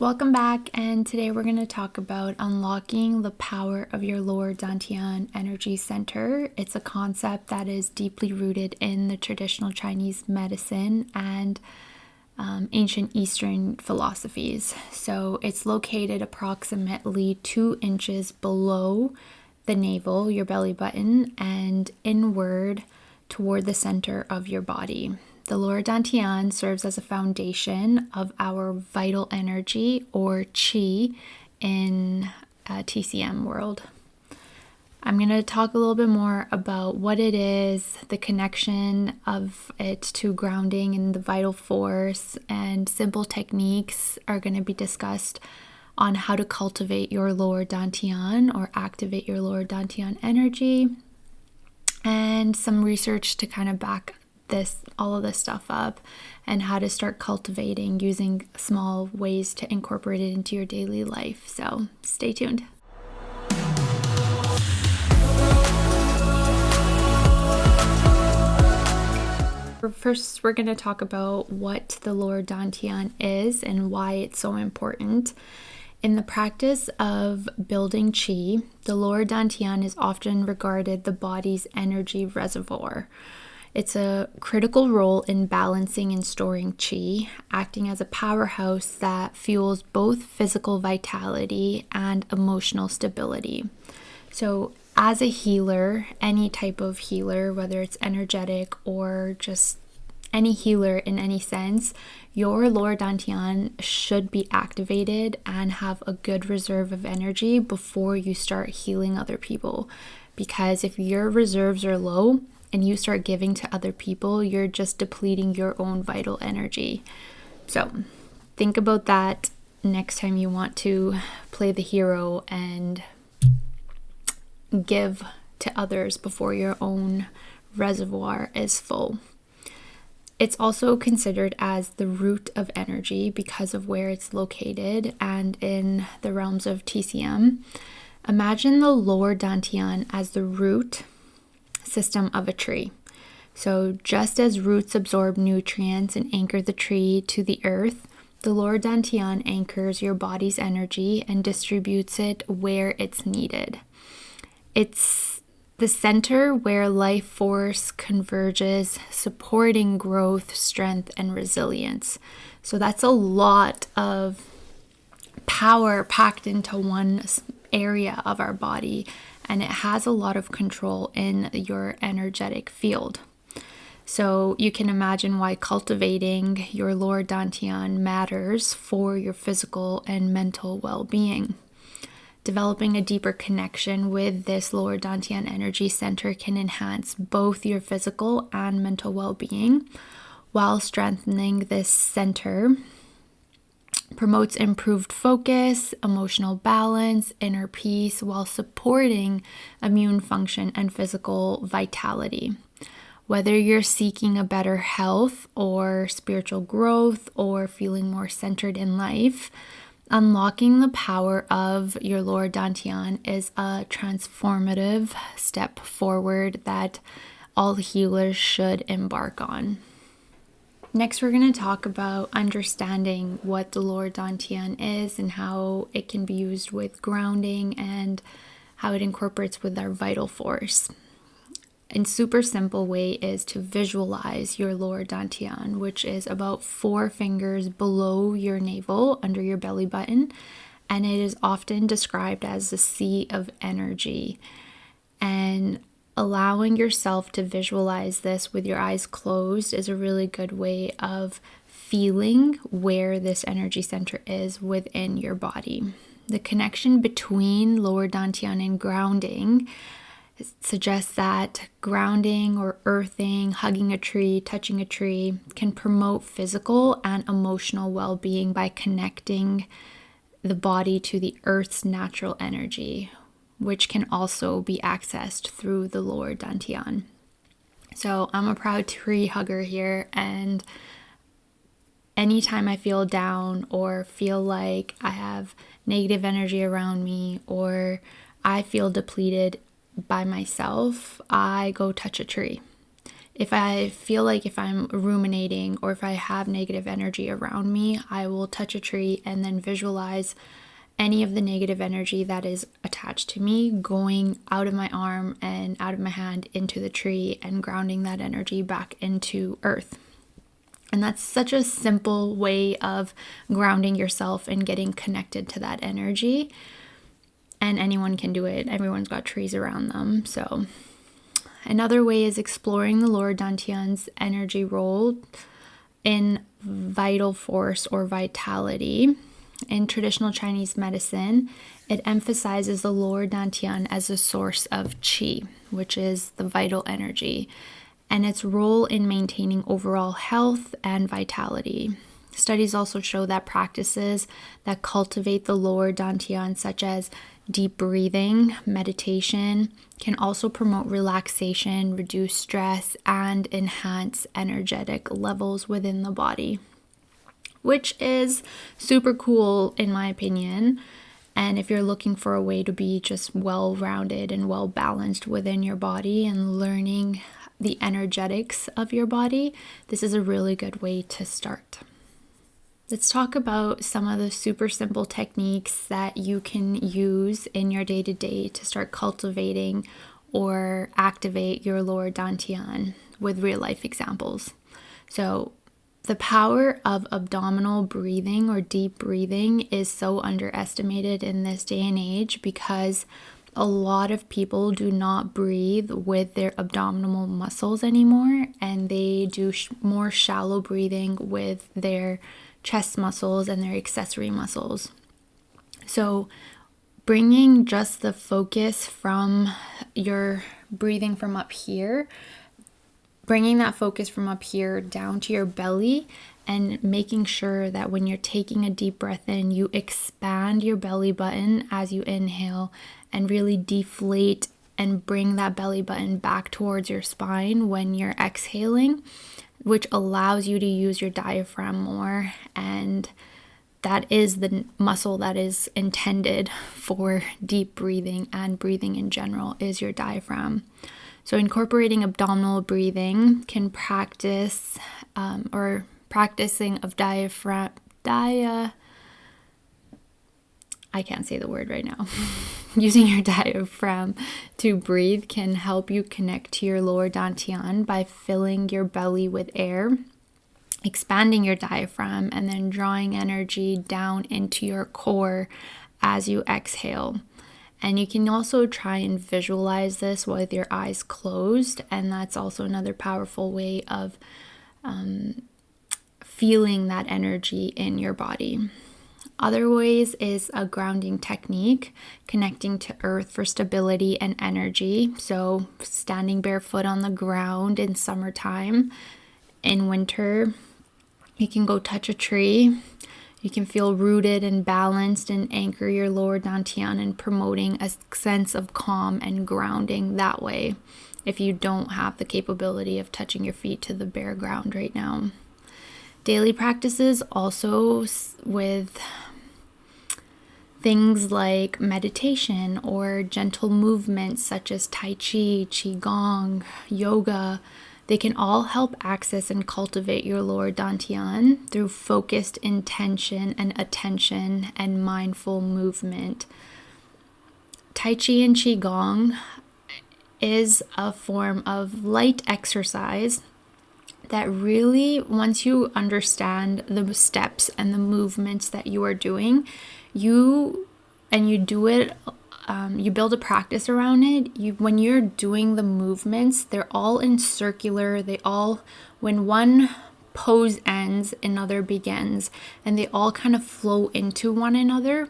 Welcome back, and today we're going to talk about unlocking the power of your lower Dantian energy center. It's a concept that is deeply rooted in the traditional Chinese medicine and ancient Eastern philosophies. So it's located approximately 2 inches below the navel, your belly button, and inward toward the center of your body. The lower Dantian serves as a foundation of our vital energy, or qi, in TCM world. I'm going to talk a little bit more about what it is, the connection of it to grounding and the vital force, and simple techniques are going to be discussed on how to cultivate your lower Dantian or activate your lower Dantian energy, and some research to kind of back all of this stuff up, and how to start cultivating using small ways to incorporate it into your daily life. So stay tuned. First, we're going to talk about what the lower Dantian is and why it's so important. In the practice of building qi, the lower Dantian is often regarded the body's energy reservoir. It's a critical role in balancing and storing qi, acting as a powerhouse that fuels both physical vitality and emotional stability. So as a healer, any type of healer, whether it's energetic or just any healer in any sense, your lower Dantian should be activated and have a good reserve of energy before you start healing other people. Because if your reserves are low and you start giving to other people, you're just depleting your own vital energy. So think about that next time you want to play the hero and give to others before your own reservoir is full. It's also considered as the root of energy because of where it's located and in the realms of TCM. Imagine the lower Dantian as the root system of a tree. So just as roots absorb nutrients and anchor the tree to the earth, the lower Dantian anchors your body's energy and distributes it where it's needed. It's the center where life force converges, supporting growth, strength, and resilience. So that's a lot of power packed into one area of our body, and it has a lot of control in your energetic field. So you can imagine why cultivating your lower Dantian matters for your physical and mental well-being. Developing a deeper connection with this lower Dantian energy center can enhance both your physical and mental well-being, while strengthening this center promotes improved focus, emotional balance, inner peace, while supporting immune function and physical vitality. Whether you're seeking a better health or spiritual growth or feeling more centered in life, unlocking the power of your lower Dantian is a transformative step forward that all healers should embark on. Next, we're going to talk about understanding what the lower Dantian is and how it can be used with grounding and how it incorporates with our vital force. A super simple way is to visualize your lower Dantian, which is about 4 fingers below your navel, under your belly button, and it is often described as the sea of energy. And allowing yourself to visualize this with your eyes closed is a really good way of feeling where this energy center is within your body. The connection between lower Dantian and grounding suggests that grounding or earthing, hugging a tree, touching a tree can promote physical and emotional well-being by connecting the body to the earth's natural energy, which can also be accessed through the lower Dantian. So I'm a proud tree hugger here, and anytime I feel down or feel like I have negative energy around me or I feel depleted by myself, I go touch a tree. If I feel like if I'm ruminating or if I have negative energy around me, I will touch a tree and then visualize any of the negative energy that is attached to me going out of my arm and out of my hand into the tree and grounding that energy back into earth. And that's such a simple way of grounding yourself and getting connected to that energy. And anyone can do it. Everyone's got trees around them. So another way is exploring the Lord Dantian's energy role in vital force or vitality. In traditional Chinese medicine, it emphasizes the Lord Dantian as a source of qi, which is the vital energy, and its role in maintaining overall health and vitality. Studies also show that practices that cultivate the Lord Dantian, such as deep breathing, meditation, can also promote relaxation, reduce stress, and enhance energetic levels within the body, which is super cool in my opinion. And if you're looking for a way to be just well-rounded and well-balanced within your body and learning the energetics of your body, this is a really good way to start. Let's talk about some of the super simple techniques that you can use in your day-to-day to start cultivating or activate your Lord Dantian with real-life examples. So the power of abdominal breathing or deep breathing is so underestimated in this day and age because a lot of people do not breathe with their abdominal muscles anymore, and they do more shallow breathing with their chest muscles and their accessory muscles. So bringing just the focus from your breathing from up here, bringing that focus from up here down to your belly, and making sure that when you're taking a deep breath in, you expand your belly button as you inhale and really deflate and bring that belly button back towards your spine when you're exhaling, which allows you to use your diaphragm more. And that is the muscle that is intended for deep breathing and breathing in general, is your diaphragm. So incorporating abdominal breathing can practicing of diaphragm, I can't say the word right now. Using your diaphragm to breathe can help you connect to your lower dantian by filling your belly with air, expanding your diaphragm, and then drawing energy down into your core as you exhale. And you can also try and visualize this with your eyes closed, and that's also another powerful way of feeling that energy in your body. Other ways is a grounding technique, connecting to earth for stability and energy. So standing barefoot on the ground in summertime. In winter, you can go touch a tree. You can feel rooted and balanced and anchor your lower dantian and promoting a sense of calm and grounding that way if you don't have the capability of touching your feet to the bare ground right now. Daily practices also with things like meditation or gentle movements such as Tai Chi, Qigong, yoga, they can all help access and cultivate your lower dantian through focused intention and attention and mindful movement. Tai Chi and Qigong is a form of light exercise that really, once you understand the steps and the movements that you are doing, you do it, you build a practice around it. When you're doing the movements, they're all in circular. When one pose ends, another begins, and they all kind of flow into one another.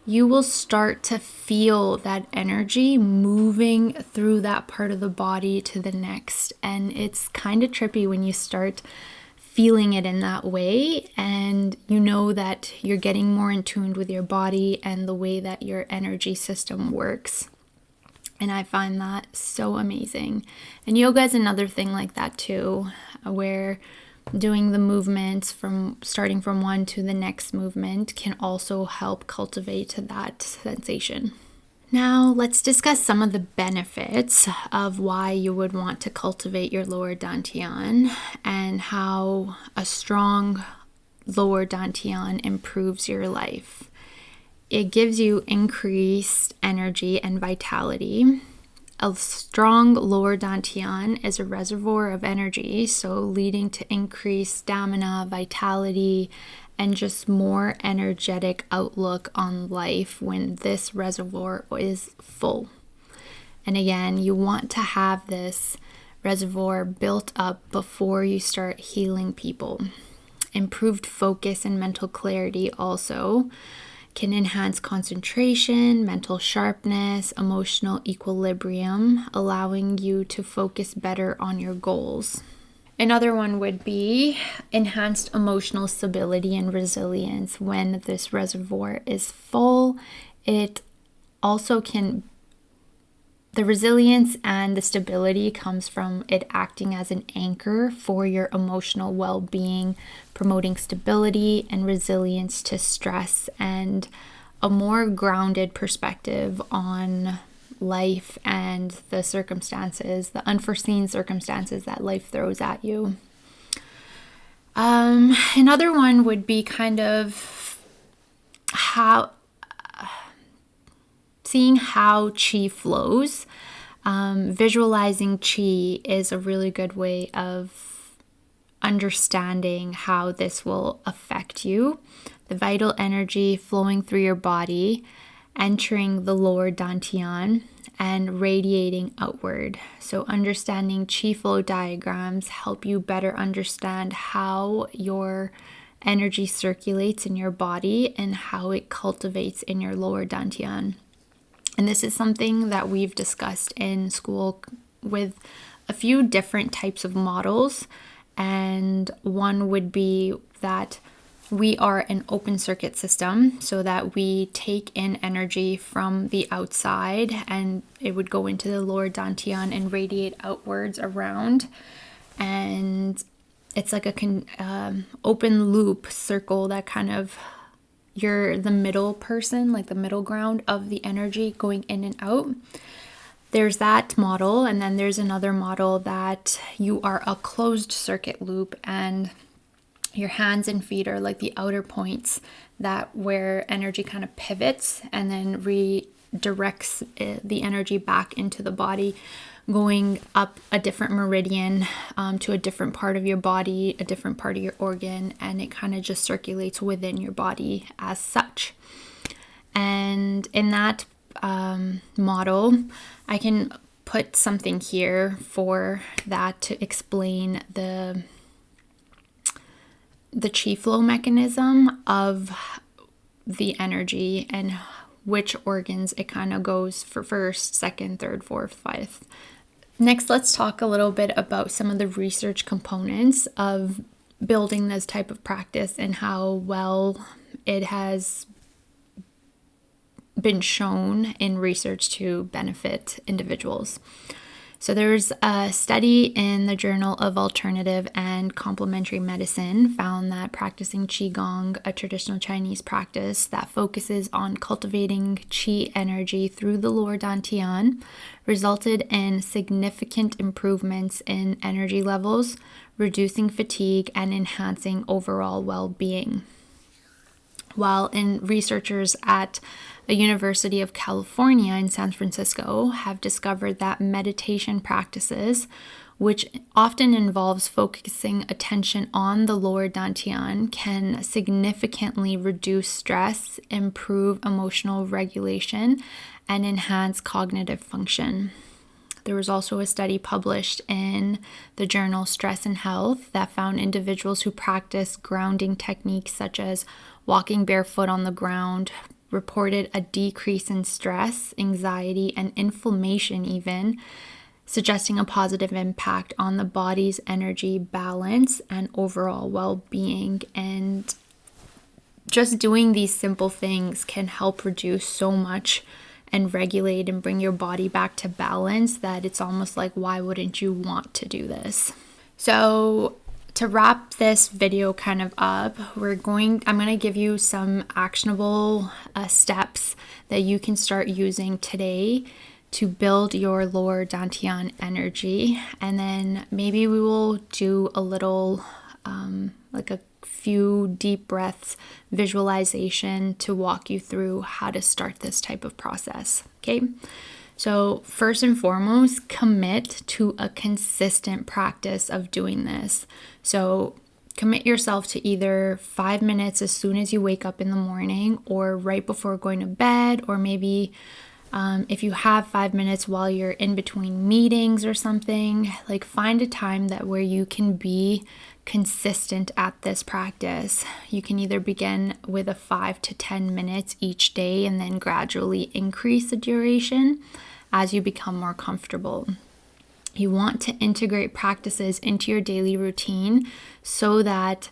You will start to feel that energy moving through that part of the body to the next. And it's kind of trippy when you start feeling it in that way, and you know that you're getting more in tune with your body and the way that your energy system works. And I find that so amazing. And yoga is another thing like that too, where doing the movements from starting from one to the next movement can also help cultivate that sensation. Now, let's discuss some of the benefits of why you would want to cultivate your lower Dantian and how a strong lower Dantian improves your life. It gives you increased energy and vitality. A strong lower Dantian is a reservoir of energy, so leading to increased stamina, vitality, and just more energetic outlook on life when this reservoir is full. And again, you want to have this reservoir built up before you start healing people. Improved focus and mental clarity also can enhance concentration, mental sharpness, emotional equilibrium, allowing you to focus better on your goals. Another one would be enhanced emotional stability and resilience. When this reservoir is full, it also can, the resilience and the stability comes from it acting as an anchor for your emotional well-being, promoting stability and resilience to stress and a more grounded perspective on life and the circumstances, the unforeseen circumstances that life throws at you. Another one would be kind of seeing how chi flows. Visualizing chi is a really good way of understanding how this will affect you. The vital energy flowing through your body, entering the lower Dantian and radiating outward. So understanding chi flow diagrams help you better understand how your energy circulates in your body and how it cultivates in your lower Dantian. And this is something that we've discussed in school with a few different types of models. And one would be that we are an open circuit system, so that we take in energy from the outside and it would go into the lower Dantian and radiate outwards around. And it's like a open loop circle that kind of, you're the middle person, like the middle ground of the energy going in and out. There's that model, and then there's another model that you are a closed circuit loop and your hands and feet are like the outer points that where energy kind of pivots and then redirects the energy back into the body, going up a different meridian to a different part of your body, a different part of your organ, and it kind of just circulates within your body as such. And in that model, I can put something here for that to explain the chi flow mechanism of the energy and which organs it kind of goes for first, second, third, fourth, fifth. Next, let's talk a little bit about some of the research components of building this type of practice and how well it has been shown in research to benefit individuals. So there's a study in the Journal of Alternative and Complementary Medicine found that practicing Qigong, a traditional Chinese practice that focuses on cultivating Qi energy through the lower Dantian, resulted in significant improvements in energy levels, reducing fatigue, and enhancing overall well-being. While researchers at the University of California in San Francisco have discovered that meditation practices, which often involves focusing attention on the lower Dantian, can significantly reduce stress, improve emotional regulation, and enhance cognitive function. There was also a study published in the journal Stress and Health that found individuals who practice grounding techniques such as walking barefoot on the ground reported a decrease in stress, anxiety, and inflammation even, suggesting a positive impact on the body's energy balance and overall well-being. And just doing these simple things can help reduce so much and regulate and bring your body back to balance that it's almost like, why wouldn't you want to do this? So To wrap this video kind of up, I'm going to give you some actionable steps that you can start using today to build your lower Dantian energy. And then maybe we will do a little, like a few deep breaths, visualization to walk you through how to start this type of process. Okay. So first and foremost, commit to a consistent practice of doing this. So commit yourself to either 5 minutes as soon as you wake up in the morning or right before going to bed, or maybe if you have 5 minutes while you're in between meetings or something, like find a time where you can be consistent at this practice. You can either begin with a 5 to 10 minutes each day and then gradually increase the duration as you become more comfortable. You want to integrate practices into your daily routine so that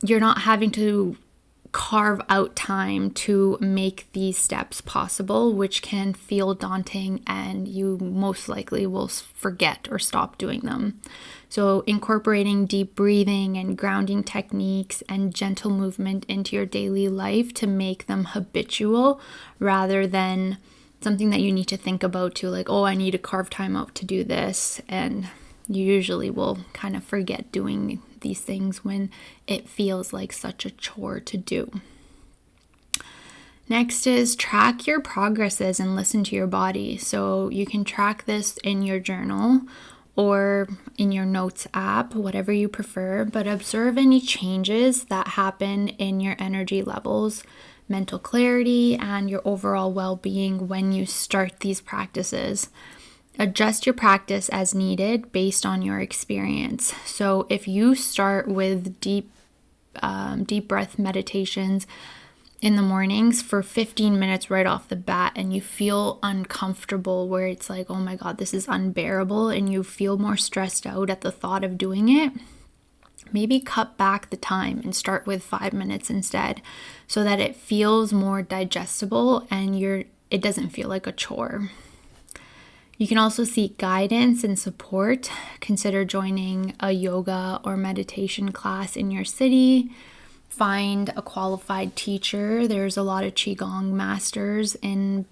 you're not having to carve out time to make these steps possible, which can feel daunting and you most likely will forget or stop doing them. So incorporating deep breathing and grounding techniques and gentle movement into your daily life to make them habitual rather than something that you need to think about to like, oh, I need to carve time out to do this. And you usually will kind of forget doing these things when it feels like such a chore to do. Next is track your progresses and listen to your body. So you can track this in your journal or in your notes app, whatever you prefer, but observe any changes that happen in your energy levels, mental clarity, and your overall well-being when you start these practices. Adjust your practice as needed based on your experience. So if you start with deep breath meditations in the mornings for 15 minutes right off the bat and you feel uncomfortable where it's like, oh my God, this is unbearable, and you feel more stressed out at the thought of doing it, maybe cut back the time and start with 5 minutes instead so that it feels more digestible and it doesn't feel like a chore. You can also seek guidance and support. Consider joining a yoga or meditation class in your city. Find a qualified teacher. There's a lot of Qigong masters in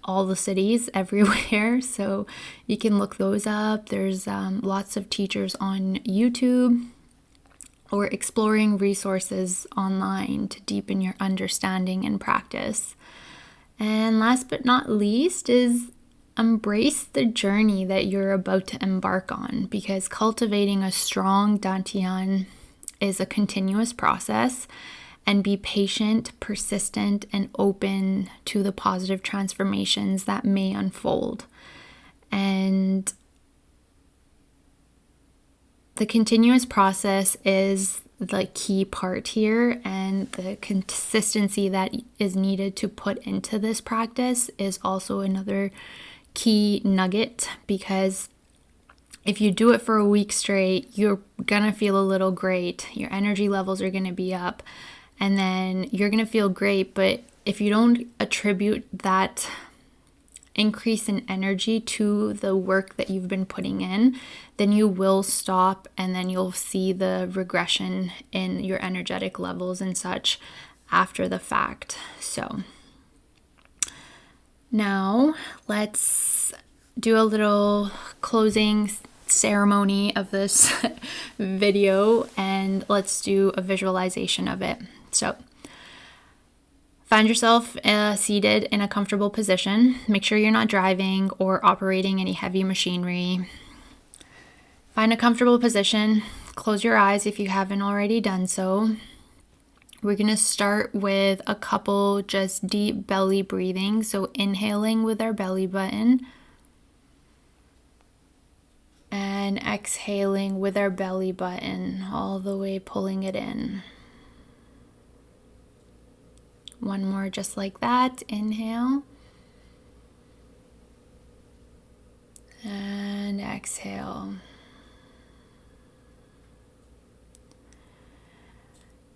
all the cities everywhere, so you can look those up. There's lots of teachers on YouTube or exploring resources online to deepen your understanding and practice. And last but not least is embrace the journey that you're about to embark on, because cultivating a strong Dantian is a continuous process, and be patient, persistent, and open to the positive transformations that may unfold. And the continuous process is the key part here, and the consistency that is needed to put into this practice is also another key nugget, because if you do it for a week straight, you're gonna feel a little great. Your energy levels are gonna be up, and then you're gonna feel great. But if you don't attribute that increase in energy to the work that you've been putting in, then you will stop, and then you'll see the regression in your energetic levels and such after the fact. So now let's do a little closing ceremony of this video, and let's do a visualization of it. So find yourself seated in a comfortable position. Make sure you're not driving or operating any heavy machinery. Find a comfortable position. Close your eyes if you haven't already done so. We're going to start with a couple just deep belly breathing. So inhaling with our belly button and exhaling with our belly button, all the way pulling it in. One more just like that. Inhale. And exhale.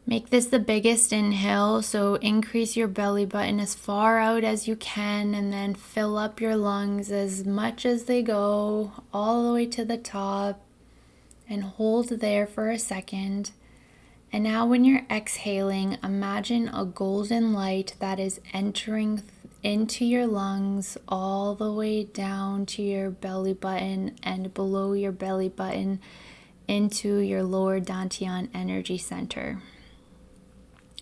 Make this the biggest inhale, so increase your belly button as far out as you can, and then fill up your lungs as much as they go, all the way to the top. and hold there for a second. And now when you're exhaling, imagine a golden light that is entering into your lungs all the way down to your belly button and below your belly button into your lower Dantian energy center.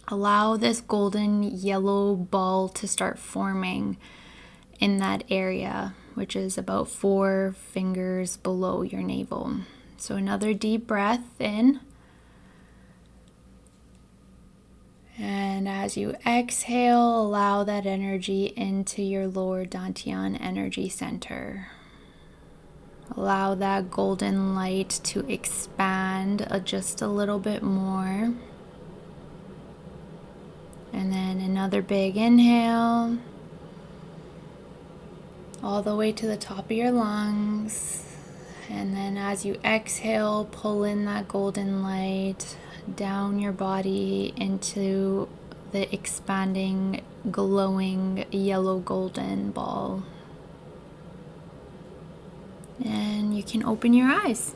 Allow this golden yellow ball to start forming in that area, which is about 4 fingers below your navel. So another deep breath in. And as you exhale, allow that energy into your lower Dantian energy center. Allow that golden light to expand just a little bit more. And then another big inhale, all the way to the top of your lungs. And then as you exhale, pull in that golden light down your body into the expanding, glowing yellow golden ball. And you can open your eyes.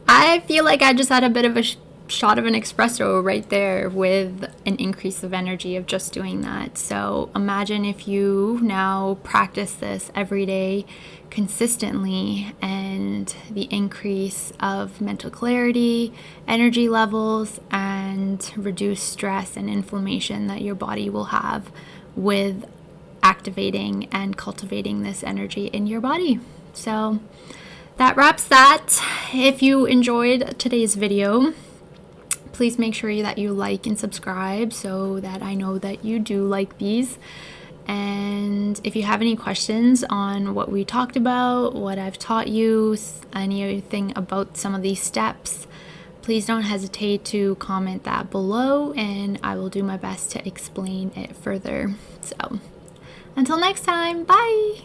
I feel like I just had a bit of a shot of an espresso right there with an increase of energy of just doing that. So imagine if you now practice this every day consistently, and the increase of mental clarity, energy levels, and reduced stress and inflammation that your body will have with activating and cultivating this energy in your body. So that wraps that. If you enjoyed today's video, please make sure that you like and subscribe so that I know that you do like these. And if you have any questions on what we talked about, what I've taught you, anything about some of these steps, please don't hesitate to comment that below, and I will do my best to explain it further. So until next time, bye!